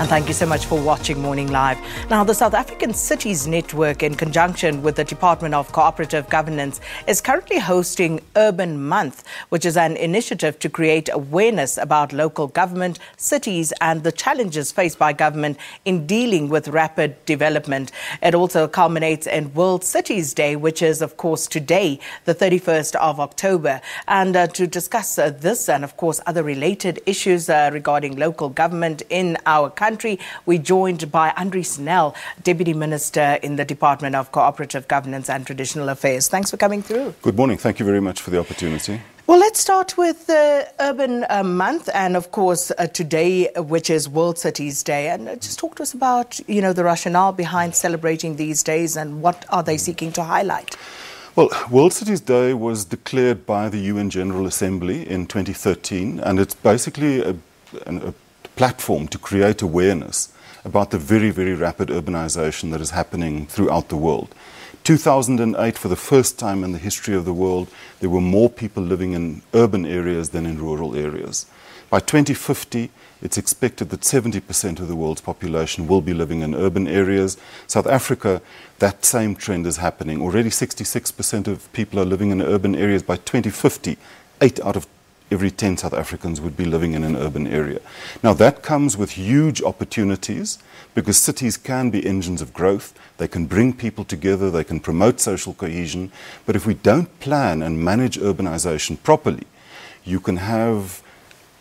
And thank you so much for watching Morning Live. Now, the South African Cities Network, in conjunction with the Department of Co-operative Governance, is currently hosting Urban Month, which is an initiative to create awareness about local government, cities and the challenges faced by government in dealing with rapid development. It also culminates in World Cities Day, which is, of course, today, the 31st of October. And to discuss this and, of course, other related issues regarding local government in our country, we're joined by Andries Nel, Deputy Minister in the Department of Co-operative Governance and Traditional Affairs. Thanks for coming through. Good morning. Thank you very much for the opportunity. Well, let's start with Urban Month and, of course, today, which is World Cities Day. And just talk to us about, the rationale behind celebrating these days and what are they seeking to highlight? Well, World Cities Day was declared by the UN General Assembly in 2013, and it's basically a platform to create awareness about the very, very rapid urbanization that is happening throughout the world. 2008, for the first time in the history of the world, there were more people living in urban areas than in rural areas. By 2050, it's expected that 70% of the world's population will be living in urban areas. South Africa, that same trend is happening. Already 66% of people are living in urban areas. By 2050, 8 out of every 10 South Africans would be living in an urban area. Now, that comes with huge opportunities because cities can be engines of growth. They can bring people together. They can promote social cohesion. But if we don't plan and manage urbanization properly, you can have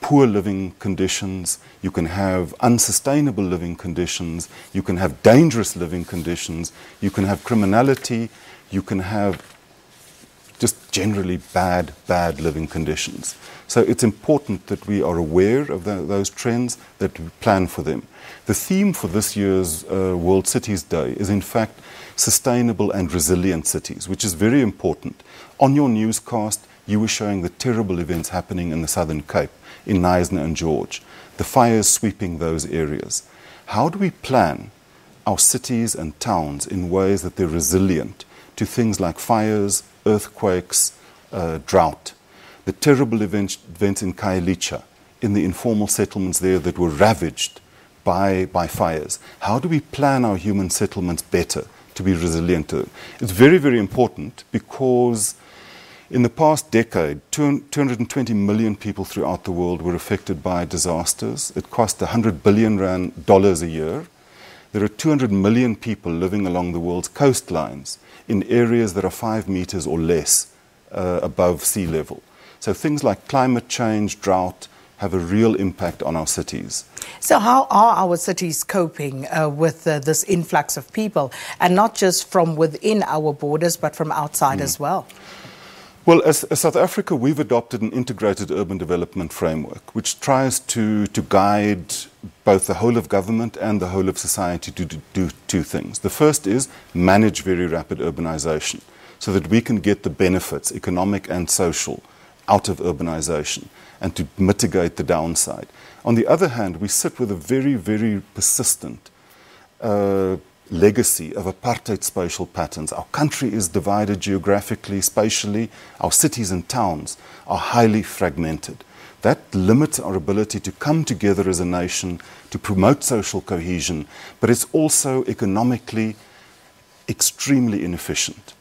poor living conditions, you can have unsustainable living conditions, you can have dangerous living conditions, you can have criminality, you can have just generally bad living conditions. So it's important that we are aware of those trends, that we plan for them. The theme for this year's World Cities Day is, in fact, sustainable and resilient cities, which is very important. On your newscast, you were showing the terrible events happening in the Southern Cape, in Knysna and George, the fires sweeping those areas. How do we plan our cities and towns in ways that they're resilient to things like fires, earthquakes, drought? The terrible events in Khayelitsha, in the informal settlements there that were ravaged by fires. How do we plan our human settlements better to be resilient to them? It's very, very important because in the past decade, 220 million people throughout the world were affected by disasters. It cost $100 billion a year. There are 200 million people living along the world's coastlines in areas that are 5 meters or less above sea level. So things like climate change, drought, have a real impact on our cities. So how are our cities coping with this influx of people, and not just from within our borders, but from outside as well? Well, as South Africa, we've adopted an integrated urban development framework, which tries to guide both the whole of government and the whole of society to do two things. The first is manage very rapid urbanization so that we can get the benefits, economic and social, out of urbanization and to mitigate the downside. On the other hand, we sit with a very, very persistent legacy of apartheid spatial patterns. Our country is divided geographically, spatially. Our cities and towns are highly fragmented. That limits our ability to come together as a nation, to promote social cohesion, but it's also economically extremely inefficient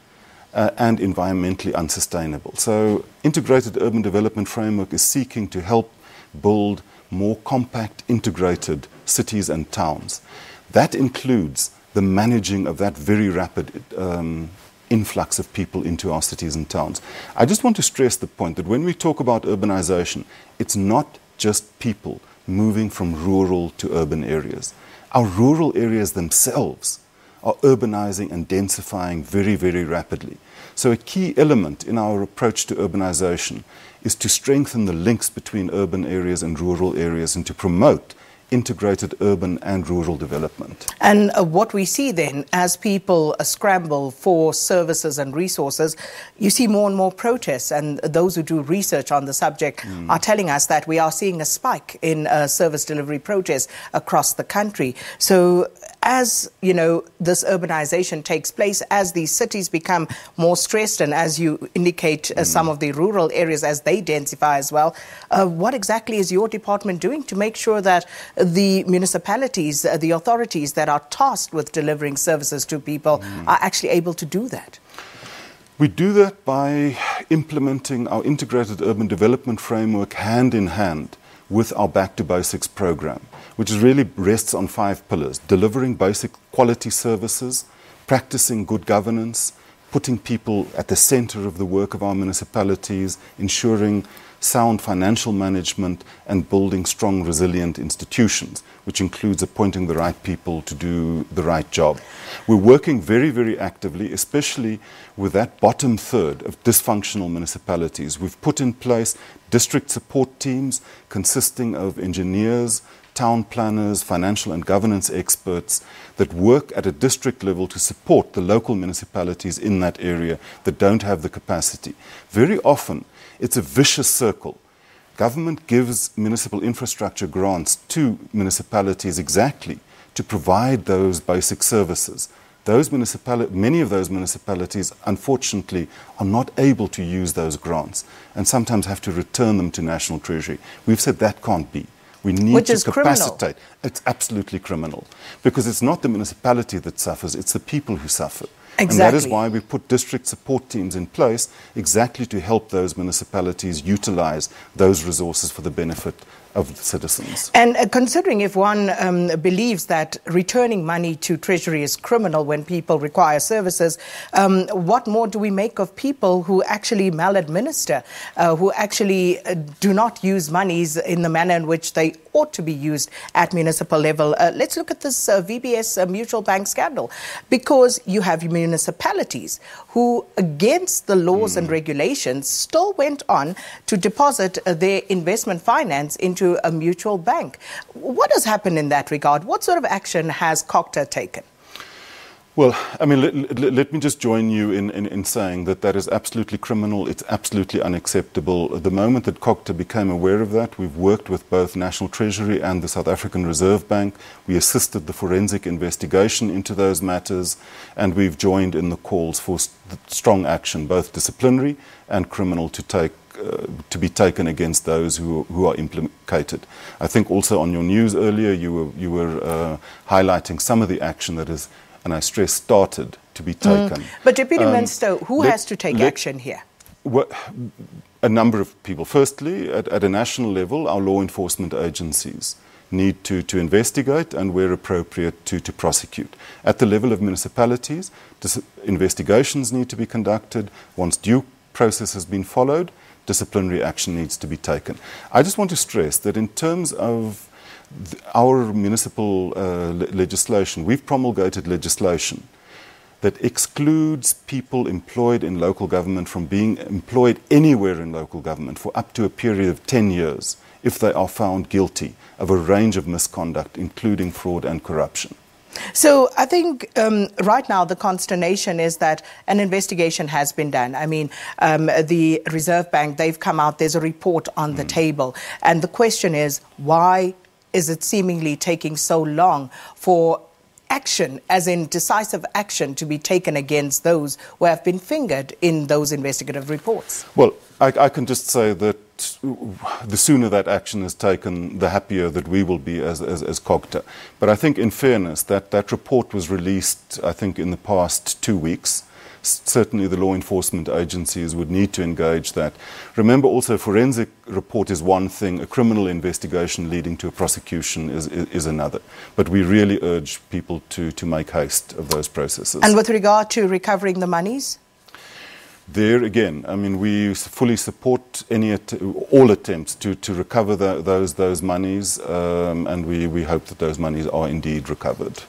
and environmentally unsustainable. So integrated urban development framework is seeking to help build more compact, integrated cities and towns. That includes the managing of that very rapid influx of people into our cities and towns. I just want to stress the point that when we talk about urbanization, it's not just people moving from rural to urban areas. Our rural areas themselves are urbanizing and densifying very, very rapidly. So a key element in our approach to urbanization is to strengthen the links between urban areas and rural areas and to promote integrated urban and rural development. And what we see then, as people scramble for services and resources, you see more and more protests, and those who do research on the subject are telling us that we are seeing a spike in service delivery protests across the country. So as, you know, this urbanization takes place, as these cities become more stressed, and as you indicate, some of the rural areas as they densify as well, what exactly is your department doing to make sure that the municipalities, the authorities that are tasked with delivering services to people are actually able to do that? We do that by implementing our integrated urban development framework hand in hand with our Back to Basics program, which really rests on 5 pillars: delivering basic quality services, practicing good governance, putting people at the center of the work of our municipalities, ensuring sound financial management, and building strong, resilient institutions, which includes appointing the right people to do the right job. We're working very, very actively, especially with that bottom third of dysfunctional municipalities. We've put in place district support teams consisting of engineers, town planners, financial and governance experts that work at a district level to support the local municipalities in that area that don't have the capacity. Very often, it's a vicious circle. Government gives municipal infrastructure grants to municipalities exactly to provide those basic services. Many of those municipalities, unfortunately, are not able to use those grants and sometimes have to return them to National Treasury. We've said that can't be. We need to capacitate. It's absolutely criminal, because it's not the municipality that suffers, it's the people who suffer. Exactly. And that is why we put district support teams in place exactly to help those municipalities utilize those resources for the benefit of the citizens. And considering if one believes that returning money to Treasury is criminal when people require services, what more do we make of people who actually maladminister, who actually do not use monies in the manner in which they ought to be used at municipal level? Let's look at this VBS Mutual Bank scandal, because you have municipalities who, against the laws and regulations, still went on to deposit their investment finance into a mutual bank. What has happened in that regard? What sort of action has Cooperative taken? Well, I mean, let me just join you in saying that that is absolutely criminal. It's absolutely unacceptable. The moment that Cooperative became aware of that, we've worked with both National Treasury and the South African Reserve Bank. We assisted the forensic investigation into those matters, and we've joined in the calls for strong action, both disciplinary and criminal, to be taken against those who are implicated. I think also on your news earlier, you were highlighting some of the action that is, and I stress, started to be taken. But Deputy Minister, who has to take action here? Well, a number of people. Firstly, at a national level, our law enforcement agencies need to investigate and, where appropriate, to prosecute. At the level of municipalities, investigations need to be conducted. Once due process has been followed, disciplinary action needs to be taken. I just want to stress that in terms of our municipal legislation, we've promulgated legislation that excludes people employed in local government from being employed anywhere in local government for up to a period of 10 years if they are found guilty of a range of misconduct, including fraud and corruption. So I think right now the consternation is that an investigation has been done. I mean, the Reserve Bank, they've come out, there's a report on the table. And the question is, why is it seemingly taking so long for action, as in decisive action, to be taken against those who have been fingered in those investigative reports? Well, I can just say that the sooner that action is taken, the happier that we will be as Cooperative. But I think, in fairness, that report was released, I think, in the past 2 weeks. Certainly the law enforcement agencies would need to engage that. Remember also, a forensic report is one thing, a criminal investigation leading to a prosecution is another. But we really urge people to make haste of those processes. And with regard to recovering the monies? There again, I mean, we fully support all attempts to recover those monies, and we hope that those monies are indeed recovered.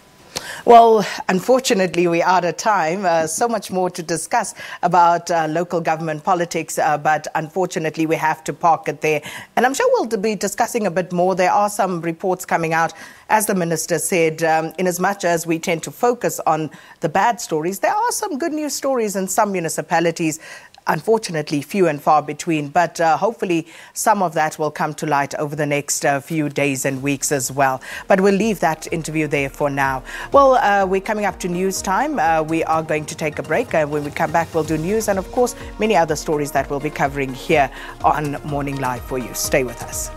Well, unfortunately, we're out of time. So much more to discuss about local government politics, but unfortunately, we have to park it there. And I'm sure we'll be discussing a bit more. There are some reports coming out, as the Minister said, in as much as we tend to focus on the bad stories, there are some good news stories in some municipalities. unfortunately few and far between, but hopefully some of that will come to light over the next few days and weeks as well. But we'll leave that interview there for now. Well, we're coming up to news time. We are going to take a break. When we come back, we'll do news and, of course, many other stories that we'll be covering here on Morning Live for you. Stay with us.